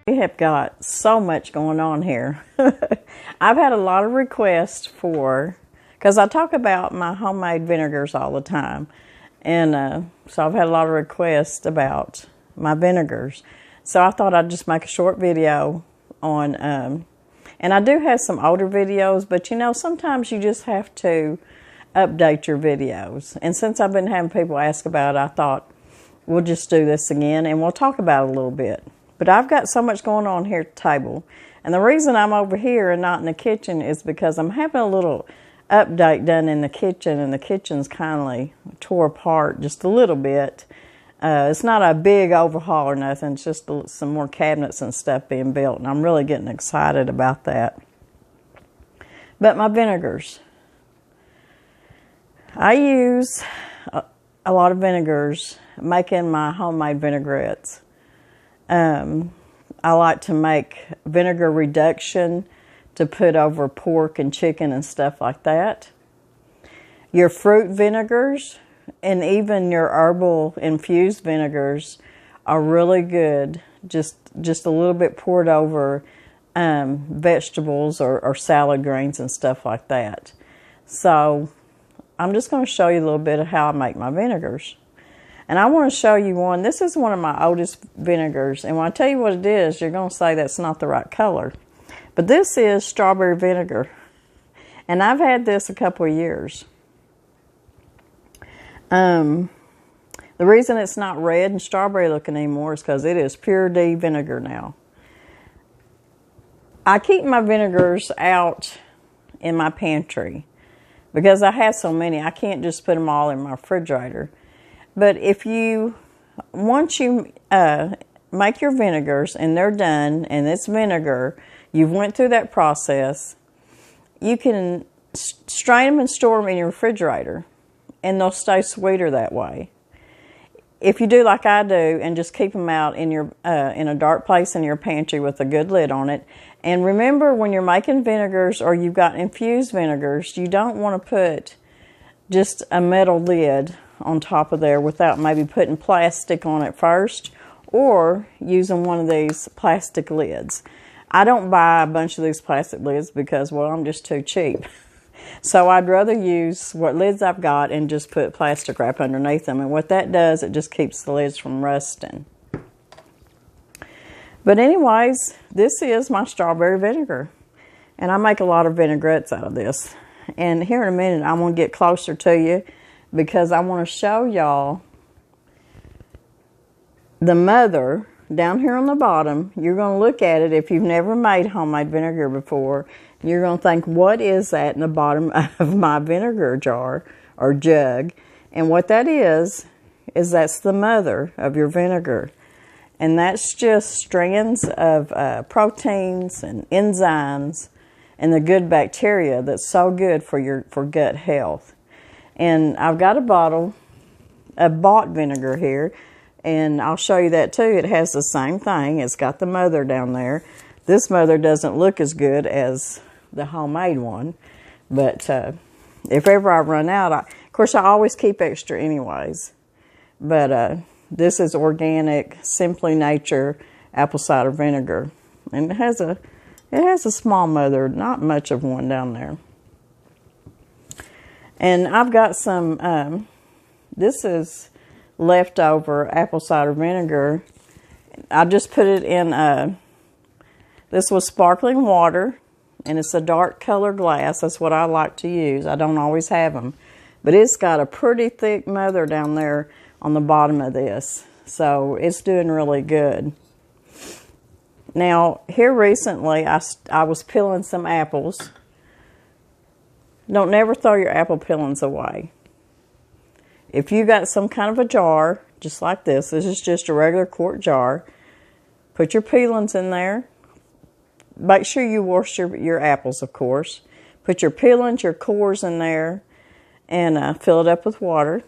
We have got so much going on here. I've had a lot of requests because I talk about my homemade vinegars all the time. And so I've had a lot of requests about my vinegars. So I thought I'd just make a short video on, and I do have some older videos, but you know, sometimes you just have to update your videos. And since I've been having people ask about it, I thought we'll just do this again and we'll talk about it a little bit. But I've got so much going on here at the table. And the reason I'm over here and not in the kitchen is because I'm having a little update done in the kitchen, and the kitchen's kindly tore apart just a little bit. It's not a big overhaul or nothing. It's just some more cabinets and stuff being built, and I'm really getting excited about that. But my vinegars. I use a lot of vinegars making my homemade vinaigrettes. I like to make vinegar reduction to put over pork and chicken and stuff like that. Your fruit vinegars and even your herbal infused vinegars are really good. Just a little bit poured over vegetables or salad greens and stuff like that. So I'm just going to show you a little bit of how I make my vinegars. And I want to show you one. This is one of my oldest vinegars. And when I tell you what it is, you're going to say that's not the right color. But this is strawberry vinegar. And I've had this a couple of years. The reason it's not red and strawberry looking anymore is because it is pure D vinegar now. I keep my vinegars out in my pantry because I have so many. I can't just put them all in my refrigerator. But once you make your vinegars and they're done and it's vinegar, you've went through that process, you can strain them and store them in your refrigerator, and they'll stay sweeter that way. If you do like I do and just keep them out in in a dark place in your pantry with a good lid on it. And remember, when you're making vinegars or you've got infused vinegars, you don't want to put just a metal lid on top of there without maybe putting plastic on it first or using one of these plastic lids. I don't buy a bunch of these plastic lids because, well, I'm just too cheap. So I'd rather use what lids I've got and just put plastic wrap underneath them. And what that does, it just keeps the lids from rusting. But anyways, this is my strawberry vinegar. And I make a lot of vinaigrettes out of this. And here in a minute, I'm going to get closer to you because I want to show y'all the mother. Down here on the bottom, you're going to look at it. If you've never made homemade vinegar before, you're going to think, what is that in the bottom of my vinegar jar or jug? And what that is that's the mother of your vinegar. And that's just strands of proteins and enzymes and the good bacteria that's so good for gut health. And I've got a bottle of bought vinegar here. And I'll show you that too. It has the same thing. It's got the mother down there. This mother doesn't look as good as the homemade one. But if ever I run out, of course I always keep extra anyways. But this is organic, Simply Nature apple cider vinegar. And it has a small mother, not much of one down there. And I've got some, this is leftover apple cider vinegar. I just put it in this was sparkling water, and it's a dark color glass. That's what I like to use. I don't always have them, but it's got a pretty thick mother down there on the bottom of this, so it's doing really good. Now here recently I was peeling some apples. Don't never throw your apple peelings away. If you got some kind of a jar, just like this is just a regular quart jar, put your peelings in there. Make sure you wash your apples, of course. Put your peelings, your cores in there, and fill it up with water.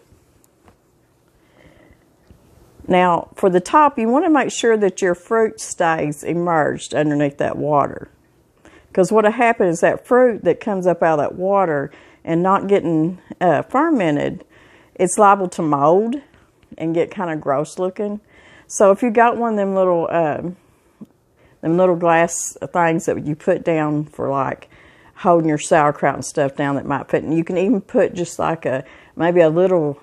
Now, for the top, you want to make sure that your fruit stays immersed underneath that water. Because what will happen is that fruit that comes up out of that water and not getting fermented, it's liable to mold and get kind of gross looking. So if you got one of them little them little glass things that you put down for like holding your sauerkraut and stuff down that might fit. And you can even put just like maybe a little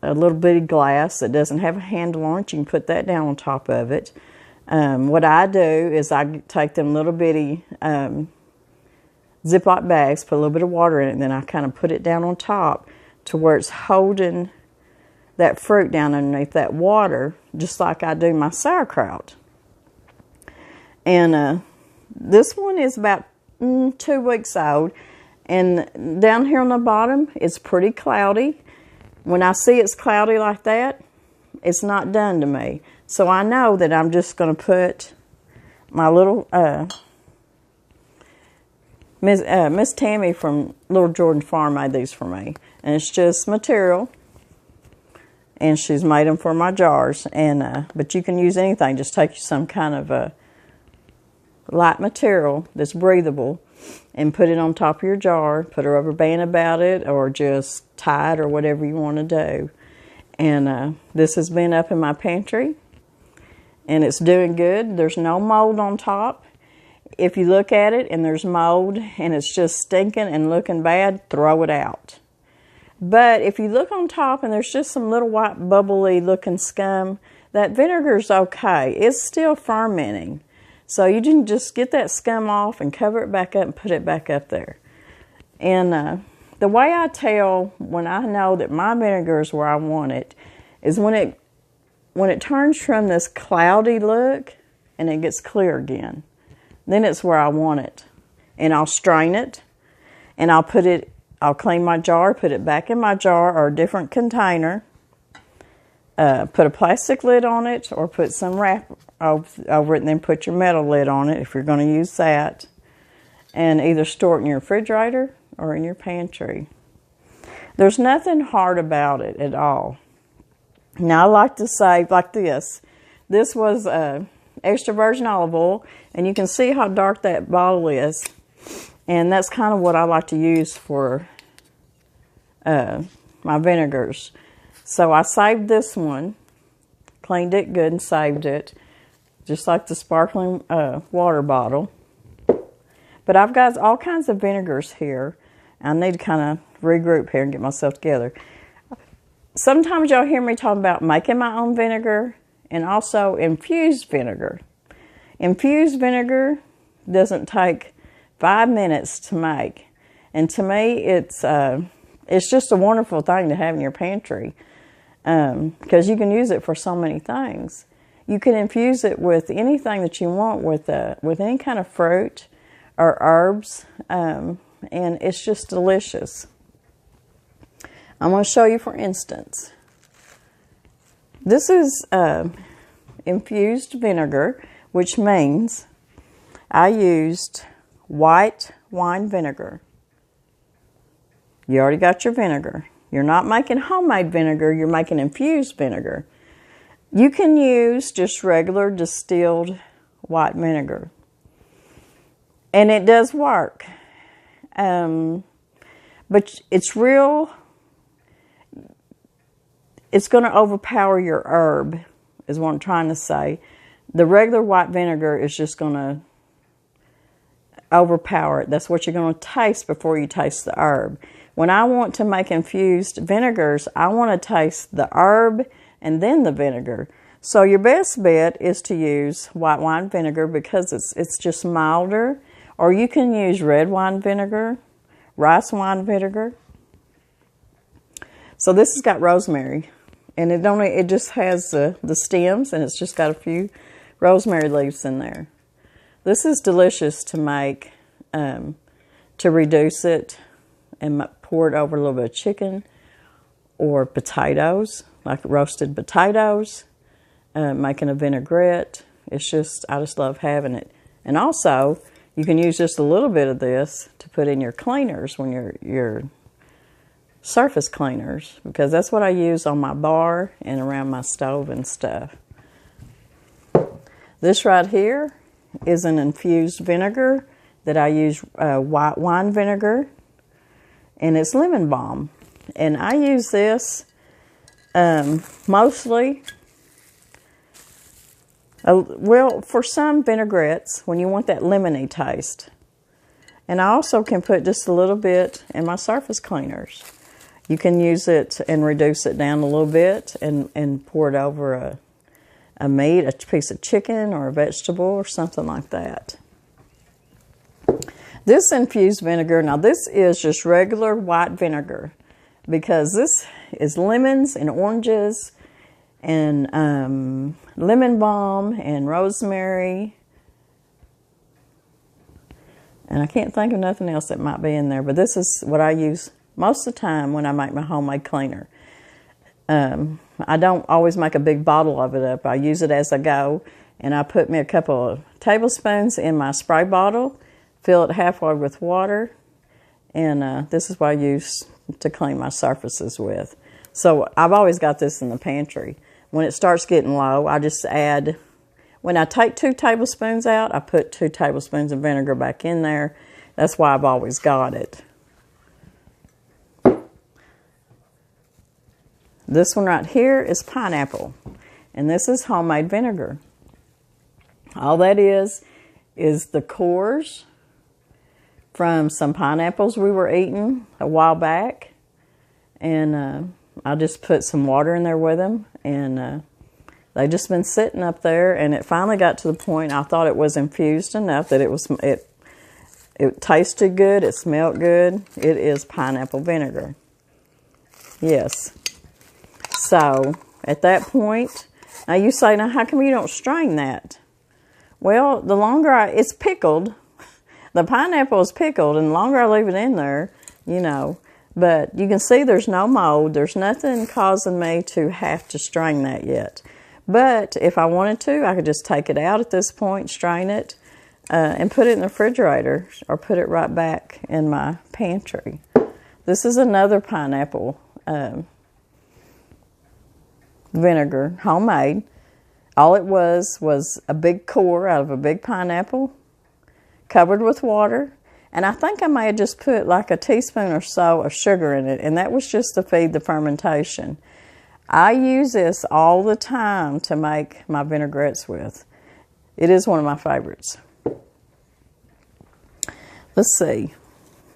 a little bitty glass that doesn't have a handle on it. You can put that down on top of it. What I do is I take them little bitty Ziploc bags, put a little bit of water in it, and then I kind of put it down on top to where it's holding that fruit down underneath that water, just like I do my sauerkraut. And this one is about 2 weeks old, and down here on the bottom, it's pretty cloudy. When I see it's cloudy like that, it's not done to me. So I know that I'm just going to put my little Miss Tammy from Little Jordan Farm made these for me. And it's just material. And she's made them for my jars. And but you can use anything. Just take some kind of a light material that's breathable and put it on top of your jar. Put a rubber band about it, or just tie it, or whatever you want to do. And this has been up in my pantry, and it's doing good. There's no mold on top. If you look at it and there's mold and it's just stinking and looking bad, throw it out. But if you look on top and there's just some little white bubbly looking scum, that vinegar's okay. It's still fermenting. So you can just get that scum off and cover it back up and put it back up there. And the way I tell when I know that my vinegar is where I want it is when it turns from this cloudy look and it gets clear again. Then it's where I want it. And I'll strain it, and I'll clean my jar, put it back in my jar or a different container, put a plastic lid on it, or put some wrap over it, and then put your metal lid on it if you're going to use that. And either store it in your refrigerator or in your pantry. There's nothing hard about it at all. Now, I like to say like this. This was extra virgin olive oil, and you can see how dark that bottle is. And that's kind of what I like to use for my vinegars. So I saved this one, cleaned it good and saved it, just like the sparkling water bottle. But I've got all kinds of vinegars here. I need to kind of regroup here and get myself together. Sometimes y'all hear me talk about making my own vinegar and also infused vinegar. Infused vinegar doesn't take 5 minutes to make. And to me, it's just a wonderful thing to have in your pantry because you can use it for so many things. You can infuse it with anything that you want, with any kind of fruit or herbs, and it's just delicious. I'm going to show you, for instance. This is infused vinegar, which means I used white wine vinegar. You already got your vinegar. You're not making homemade vinegar, you're making infused vinegar. You can use just regular distilled white vinegar. And it does work. But it's going to overpower your herb, is what I'm trying to say. The regular white vinegar is just going to overpower it. That's what you're going to taste before you taste the herb. When I want to make infused vinegars, I want to taste the herb and then the vinegar. So your best bet is to use white wine vinegar because it's just milder. Or you can use red wine vinegar, rice wine vinegar. So this has got rosemary, and it just has the stems, and it's just got a few rosemary leaves in there. This is delicious to make, to reduce it and pour it over a little bit of chicken or potatoes, like roasted potatoes, making a vinaigrette. It's just, I just love having it. And also, you can use just a little bit of this to put in your cleaners when your surface cleaners, because that's what I use on my bar and around my stove and stuff. This right here is an infused vinegar that I use white wine vinegar, and it's lemon balm. And I use this mostly Well, for some vinaigrettes, when you want that lemony taste. And I also can put just a little bit in my surface cleaners. You can use it and reduce it down a little bit and pour it over a meat, a piece of chicken or a vegetable or something like that. This infused vinegar, now this is just regular white vinegar because this is lemons and oranges and lemon balm and rosemary. And I can't think of nothing else that might be in there, but this is what I use most of the time when I make my homemade cleaner. I don't always make a big bottle of it up. I use it as I go, and I put me a couple of tablespoons in my spray bottle, fill it halfway with water, and this is what I use to clean my surfaces with. So I've always got this in the pantry. When it starts getting low, I just add, when I take 2 tablespoons out, I put 2 tablespoons of vinegar back in there. That's why I've always got it. This one right here is pineapple, and this is homemade vinegar. All that is the cores from some pineapples we were eating a while back, and I just put some water in there with them, and they just been sitting up there, and it finally got to the point I thought it was infused enough that it tasted good, it smelled good. It is pineapple vinegar. Yes. So, at that point, now you say, now how come you don't strain that? Well, the longer it's pickled, the pineapple is pickled, and the longer I leave it in there, you know, but you can see there's no mold. There's nothing causing me to have to strain that yet. But if I wanted to, I could just take it out at this point, strain it, and put it in the refrigerator, or put it right back in my pantry. This is another pineapple vinegar, homemade. All it was a big core out of a big pineapple, covered with water. And I think I may have just put like a teaspoon or so of sugar in it, and that was just to feed the fermentation. I use this all the time to make my vinaigrettes with. It is one of my favorites. Let's see.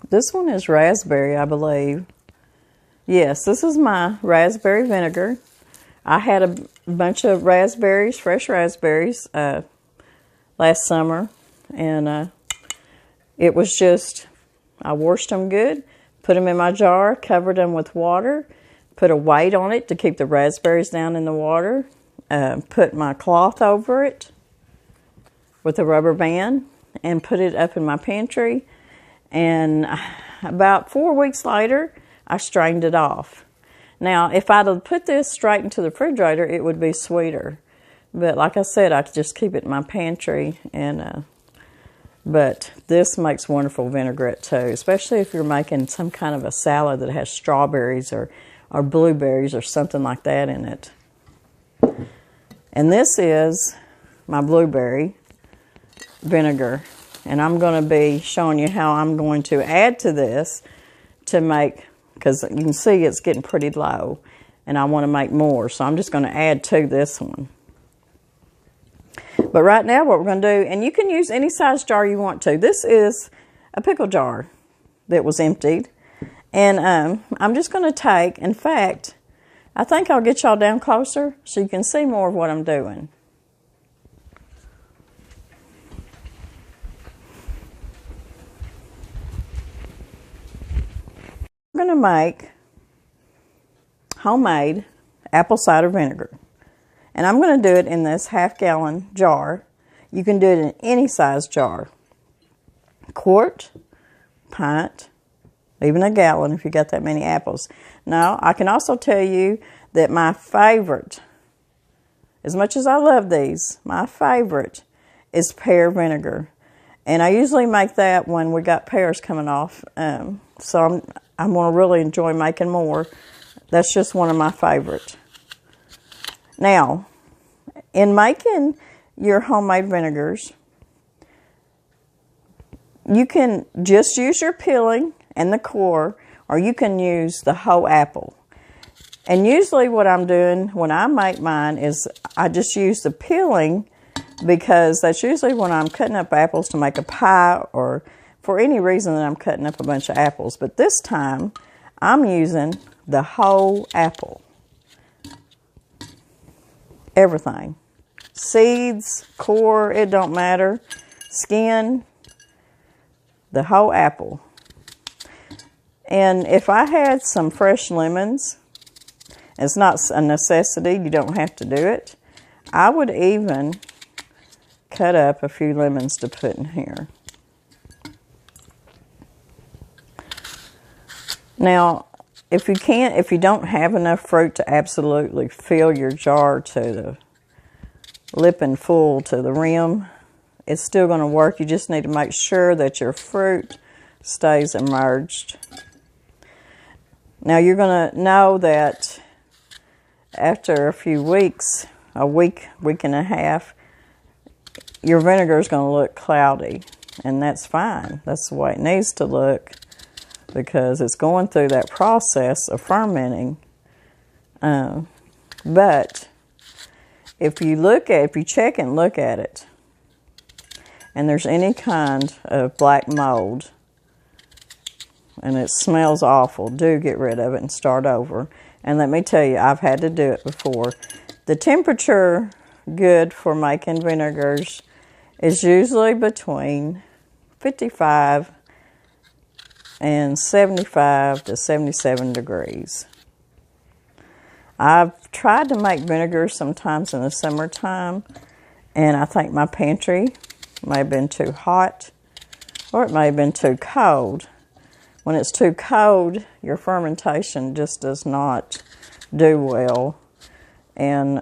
This one is raspberry, I believe. Yes, this is my raspberry vinegar. I had a bunch of raspberries, fresh raspberries, last summer, and it was just, I washed them good, put them in my jar, covered them with water, put a weight on it to keep the raspberries down in the water, put my cloth over it with a rubber band, and put it up in my pantry. And about 4 weeks later, I strained it off. Now, if I'd have put this straight into the refrigerator, it would be sweeter. But like I said, I could just keep it in my pantry. And but this makes wonderful vinaigrette too, especially if you're making some kind of a salad that has strawberries or blueberries or something like that in it. And this is my blueberry vinegar. And I'm going to be showing you how I'm going to add to this to make, because you can see it's getting pretty low, and I want to make more. So I'm just going to add to this one. But right now what we're going to do, and you can use any size jar you want to. This is a pickle jar that was emptied. And I'm just going to take, in fact, I think I'll get y'all down closer so you can see more of what I'm doing. I'm going to make homemade apple cider vinegar. And I'm going to do it in this half-gallon jar. You can do it in any size jar. Quart, pint, even a gallon if you got that many apples. Now, I can also tell you that my favorite, as much as I love these, my favorite is pear vinegar. And I usually make that when we got pears coming off. So I'm going to really enjoy making more. That's just one of my favorites. Now, in making your homemade vinegars, you can just use your peeling and the core, or you can use the whole apple. And usually what I'm doing when I make mine is I just use the peeling because that's usually when I'm cutting up apples to make a pie or for any reason that I'm cutting up a bunch of apples. But this time, I'm using the whole apple. Everything. Seeds, core, it don't matter. Skin, the whole apple. And if I had some fresh lemons, it's not a necessity, you don't have to do it. I would even cut up a few lemons to put in here. Now, if you don't have enough fruit to absolutely fill your jar to the lip and full to the rim, it's still going to work. You just need to make sure that your fruit stays immersed. Now, you're going to know that after a few weeks, a week, week and a half, your vinegar is going to look cloudy, and that's fine. That's the way it needs to look because it's going through that process of fermenting. But if you check and look at it, and there's any kind of black mold, and it smells awful, do get rid of it and start over. And let me tell you, I've had to do it before. The temperature good for making vinegars is usually between 55 and 75 to 77 degrees. I've tried to make vinegar sometimes in the summertime, and I think my pantry may have been too hot, or it may have been too cold. When it's too cold, your fermentation just does not do well. And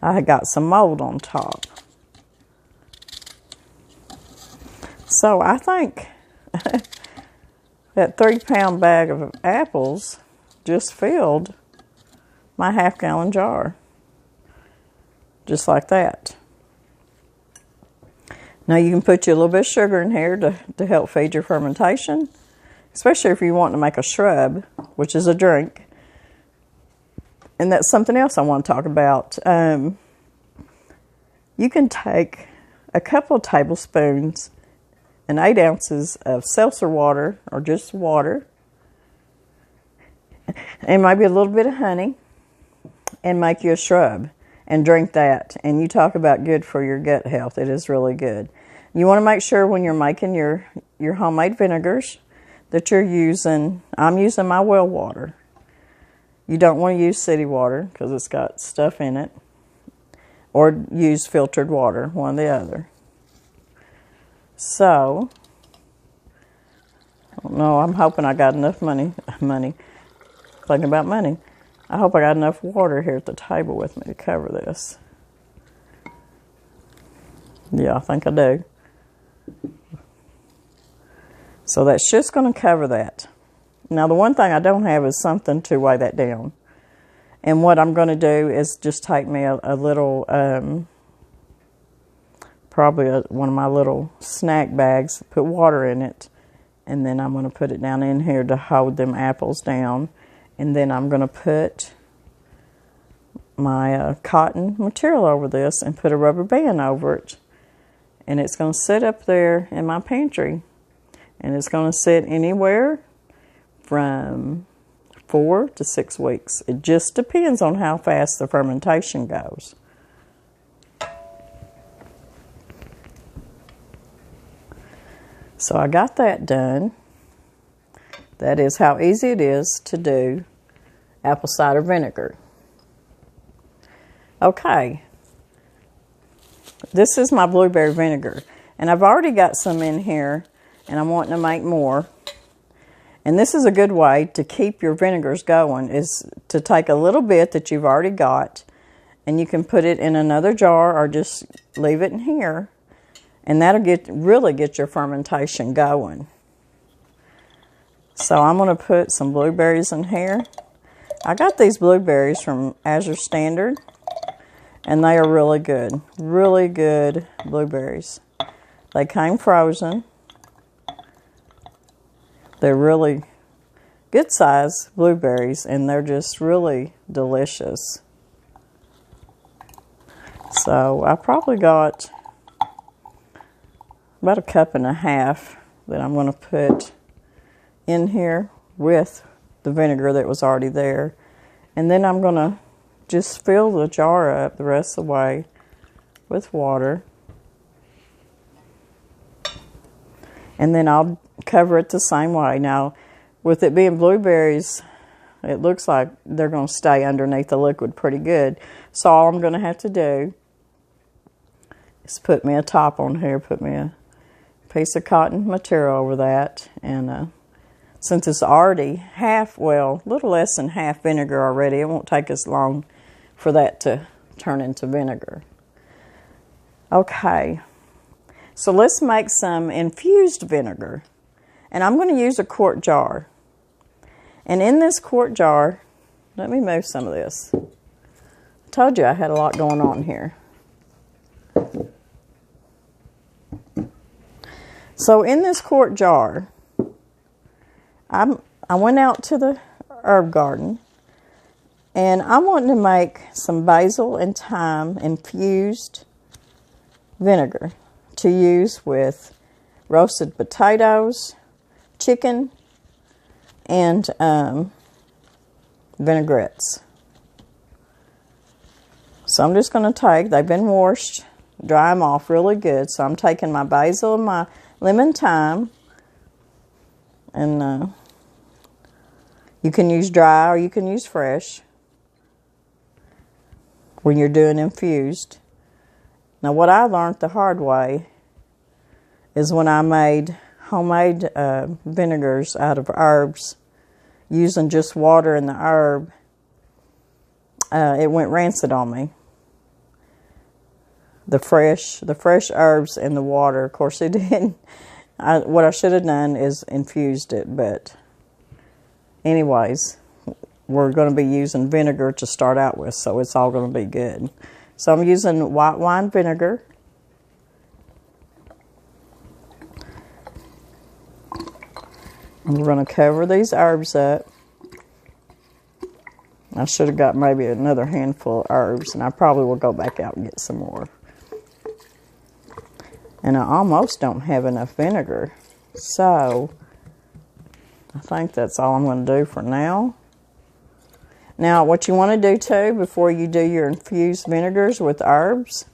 I got some mold on top. So I think that 3-pound bag of apples just filled my half-gallon jar. Just like that. Now you can put your little bit of sugar in here to help feed your fermentation, especially if you want to make a shrub, which is a drink. And that's something else I want to talk about. You can take a couple of tablespoons and 8 ounces of seltzer water, or just water, and maybe a little bit of honey, and make you a shrub and drink that. And you talk about good for your gut health. It is really good. You want to make sure when you're making your homemade vinegars that you're using, I'm using my well water. You don't want to use city water because it's got stuff in it. Or use filtered water, one or the other. So, I don't know, I'm hoping I got enough money. Thinking about money. I hope I got enough water here at the table with me to cover this. Yeah, I think I do. So that's just going to cover that. Now, the one thing I don't have is something to weigh that down. And what I'm going to do is just take me a little, probably one of my little snack bags, put water in it, and then I'm going to put it down in here to hold them apples down. And then I'm going to put my cotton material over this and put a rubber band over it. And it's going to sit up there in my pantry. And it's going to sit anywhere from 4 to 6 weeks. It just depends on how fast the fermentation goes. So I got that done. That is how easy it is to do apple cider vinegar. Okay. This is my blueberry vinegar. And I've already got some in here, and I'm wanting to make more. And this is a good way to keep your vinegars going, is to take a little bit that you've already got, and you can put it in another jar or just leave it in here. And that'll really get your fermentation going. So I'm going to put some blueberries in here. I got these blueberries from Azure Standard, and they are really good blueberries. They came frozen. They're really good size blueberries, and they're just really delicious. So I probably got about 1.5 cups that I'm going to put in here with the vinegar that was already there. And then I'm going to just fill the jar up the rest of the way with water. And then I'll cover it the same way. Now, with it being blueberries, it looks like they're going to stay underneath the liquid pretty good. So all I'm going to have to do is put me a top on here, put me a piece of cotton material over that. And since it's already a little less than half vinegar already, it won't take us long for that to turn into vinegar. Okay, so let's make some infused vinegar. And I'm going to use a quart jar. And in this quart jar, let me move some of this. I told you I had a lot going on here. So in this quart jar, I went out to the herb garden, and I wanted to make some basil and thyme infused vinegar to use with roasted potatoes, chicken, and vinaigrettes. So I'm just going to they've been washed, dry them off really good. So I'm taking my basil and my lemon thyme, and you can use dry or you can use fresh when you're doing infused. Now what I learned the hard way is when I made homemade vinegars out of herbs using just water and the herb, it went rancid on me. The fresh herbs and the water, of course it didn't. What I should have done is infused it, but anyways, we're going to be using vinegar to start out with, so it's all going to be good. So I'm using white wine vinegar. And we're going to cover these herbs up. I should have got maybe another handful of herbs, and I probably will go back out and get some more. And I almost don't have enough vinegar, so I think that's all I'm going to do for now. Now, what you want to do too, before you do your infused vinegars with herbs,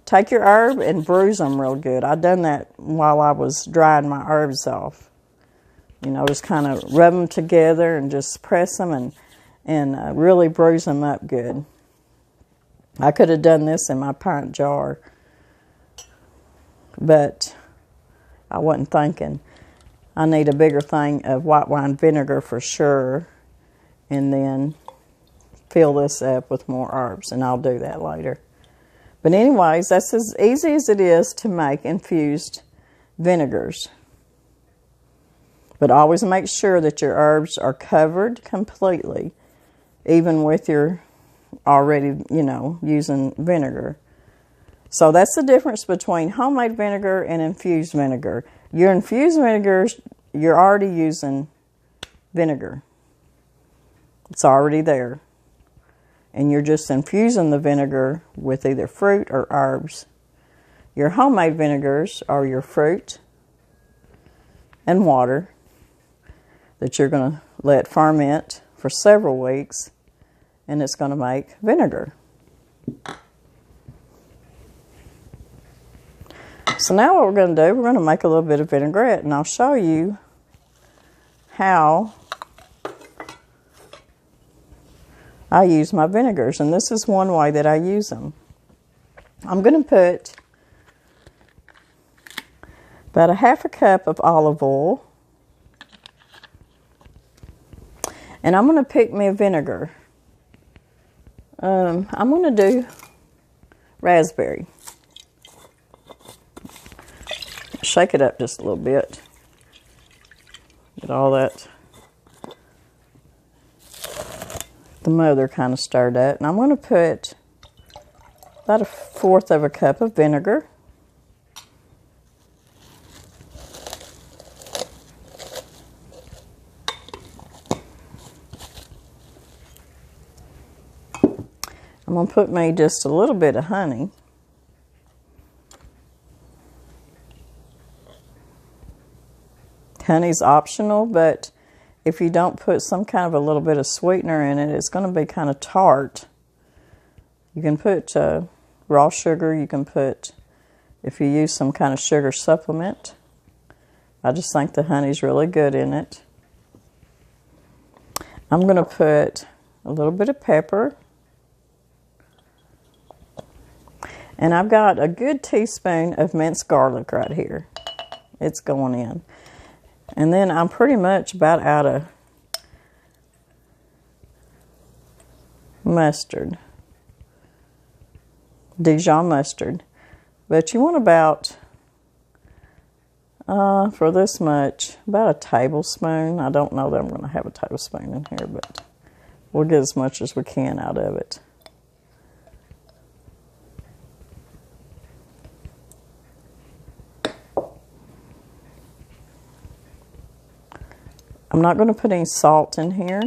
take your herb and bruise them real good. I done that while I was drying my herbs off. You know, just kind of rub them together and just press them and really bruise them up good. I could have done this in my pint jar, but I wasn't thinking. I need a bigger thing of white wine vinegar for sure, and then fill this up with more herbs, and I'll do that later. But anyways, that's as easy as it is to make infused vinegars. But always make sure that your herbs are covered completely, even with your already, using vinegar. So that's the difference between homemade vinegar and infused vinegar. Your infused vinegars, you're already using vinegar. It's already there. And you're just infusing the vinegar with either fruit or herbs. Your homemade vinegars are your fruit and water that you're going to let ferment for several weeks, and it's going to make vinegar. So now what we're going to do, we're going to make a little bit of vinaigrette, and I'll show you how I use my vinegars, and this is one way that I use them. I'm going to put about 1/2 cup of olive oil, and I'm going to pick me a vinegar. I'm going to do raspberry. Shake it up just a little bit. Get all that, the mother kind of stirred up. And I'm going to put about 1/4 cup of vinegar. I'm going to put me just a little bit of honey. Honey's optional, but if you don't put some kind of a little bit of sweetener in it, it's going to be kind of tart. You can put raw sugar. You can put, if you use some kind of sugar supplement. I just think the honey's really good in it. I'm going to put a little bit of pepper. And I've got a good teaspoon of minced garlic right here. It's going in. And then I'm pretty much about out of mustard. Dijon mustard. But you want about, for this much, about a tablespoon. I don't know that I'm going to have a tablespoon in here, but we'll get as much as we can out of it. I'm not going to put any salt in here,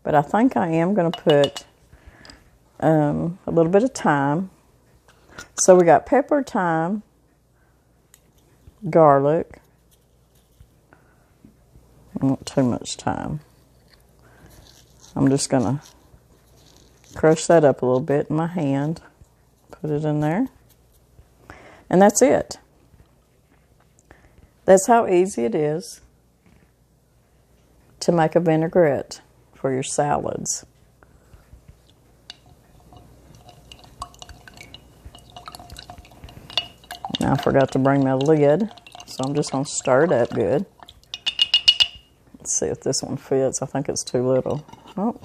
but I think I am going to put a little bit of thyme. So we got pepper, thyme, garlic. Not too much thyme. I'm just going to crush that up a little bit in my hand, put it in there, and that's it. That's how easy it is to make a vinaigrette for your salads. Now I forgot to bring my lid, so I'm just going to stir it up good. Let's see if this one fits. I think it's too little. Oh.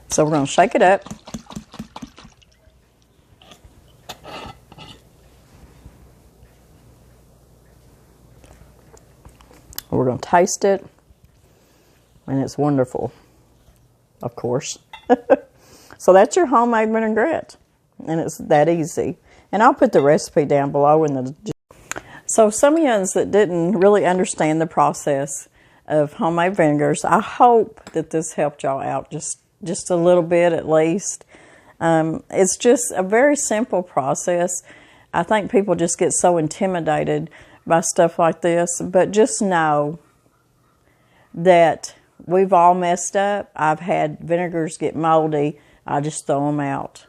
So we're going to shake it up. We're going to taste it, and it's wonderful, of course. So that's your homemade vinaigrette, and it's that easy. And I'll put the recipe down below in the... So some of you that didn't really understand the process of homemade vinegars, I hope that this helped y'all out just a little bit at least. It's just a very simple process. I think people just get so intimidated by stuff like this, but just know that we've all messed up. I've had vinegars get moldy. I just throw them out.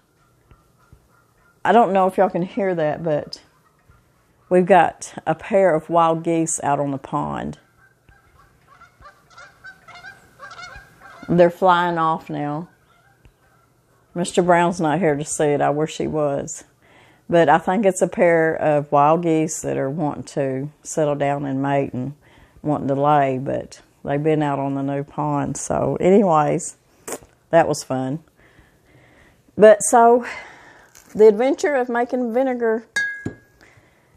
I don't know if y'all can hear that, but we've got a pair of wild geese out on the pond. They're flying off now. Mr. Brown's not here to see it. I wish he was. But I think it's a pair of wild geese that are wanting to settle down and mate and wanting to lay, but they've been out on the new pond. So anyways, that was fun. But so the adventure of making vinegar,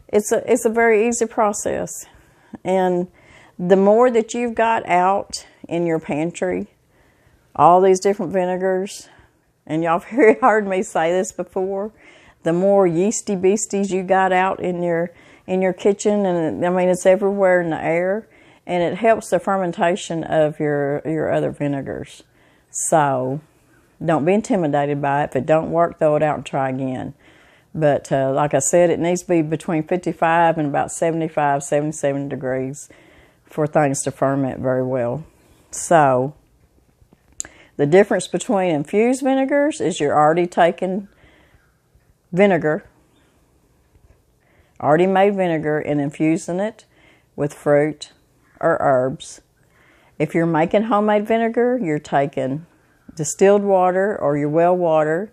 it's a very easy process. And the more that you've got out in your pantry, all these different vinegars, and y'all have heard me say this before, the more yeasty beasties you got out in your kitchen, and I mean it's everywhere in the air, and it helps the fermentation of your other vinegars. So don't be intimidated by it. If it don't work, throw it out and try again. But like I said, it needs to be between 55 and about 75, 77 degrees for things to ferment very well. So the difference between infused vinegars is you're already taking vinegar, already made vinegar, and infusing it with fruit or herbs. If you're making homemade vinegar, you're taking distilled water or your well water,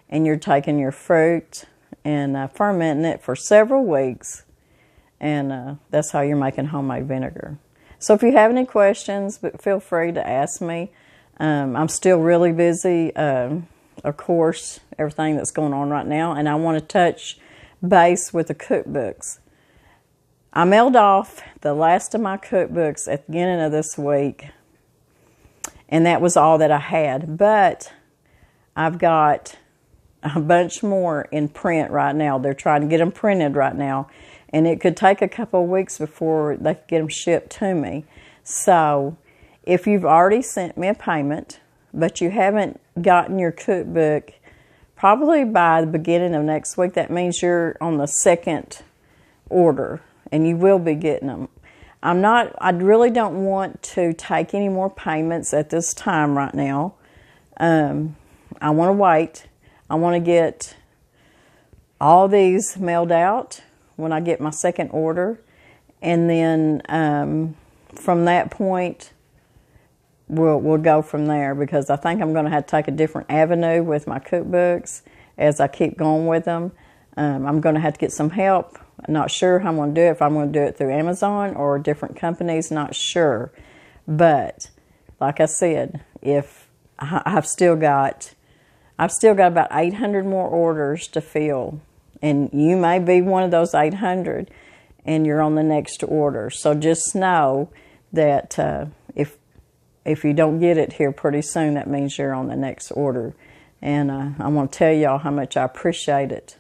and you're taking your fruit and fermenting it for several weeks, and that's how you're making homemade vinegar. So if you have any questions, feel free to ask me. I'm still really busy. Of course, everything that's going on right now, and I want to touch base with the cookbooks. I mailed off the last of my cookbooks at the beginning of this week, and that was all that I had. But I've got a bunch more in print right now. They're trying to get them printed right now, and it could take a couple of weeks before they could get them shipped to me. So if you've already sent me a payment, but you haven't gotten your cookbook, probably by the beginning of next week, that means you're on the second order. and you will be getting them. I really don't want to take any more payments at this time right now. I want to wait. I want to get all these mailed out when I get my second order. And then from that point, we'll go from there, because I think I'm going to have to take a different avenue with my cookbooks as I keep going with them. I'm going to have to get some help. I'm not sure how I'm going to do it, if I'm going to do it through Amazon or different companies, not sure. But like I said, if I've still got about 800 more orders to fill, and you may be one of those 800, and you're on the next order. So just know that if you don't get it here pretty soon, that means you're on the next order. And I want to tell y'all how much I appreciate it.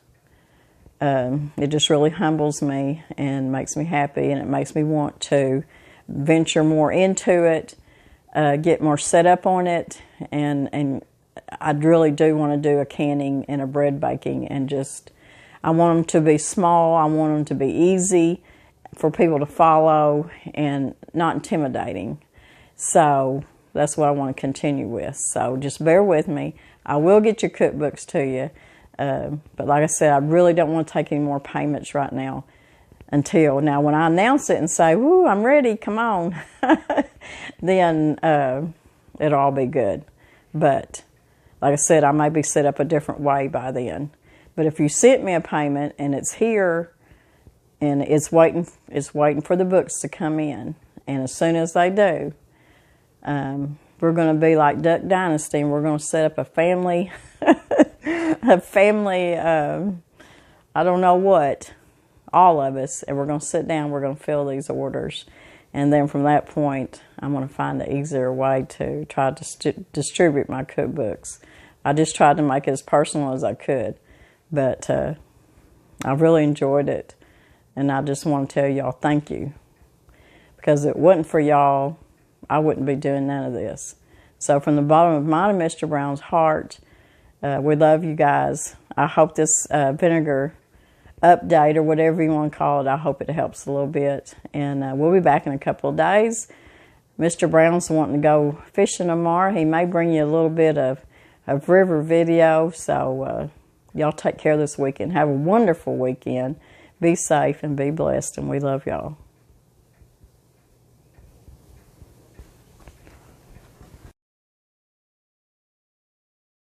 It just really humbles me and makes me happy, and it makes me want to venture more into it, get more set up on it, and I really do want to do a canning and a bread baking, and just, I want them to be small, I want them to be easy for people to follow and not intimidating. So that's what I want to continue with. So just bear with me. I will get your cookbooks to you. But like I said, I really don't want to take any more payments right now now when I announce it and say, woo, I'm ready, come on, then it'll all be good. But like I said, I may be set up a different way by then. But if you sent me a payment and it's here and it's waiting for the books to come in, and as soon as they do, we're going to be like Duck Dynasty, and we're going to set up a family, I don't know what, all of us, and we're going to sit down, we're going to fill these orders. And then from that point, I'm going to find an easier way to try to distribute my cookbooks. I just tried to make it as personal as I could, but I really enjoyed it. And I just want to tell y'all thank you, because if it wasn't for y'all, I wouldn't be doing none of this. So from the bottom of mine and Mr. Brown's heart, we love you guys. I hope this vinegar update, or whatever you want to call it, I hope it helps a little bit. And we'll be back in a couple of days. Mr. Brown's wanting to go fishing tomorrow. He may bring you a little bit of river video. So y'all take care this weekend. Have a wonderful weekend. Be safe and be blessed. And we love y'all.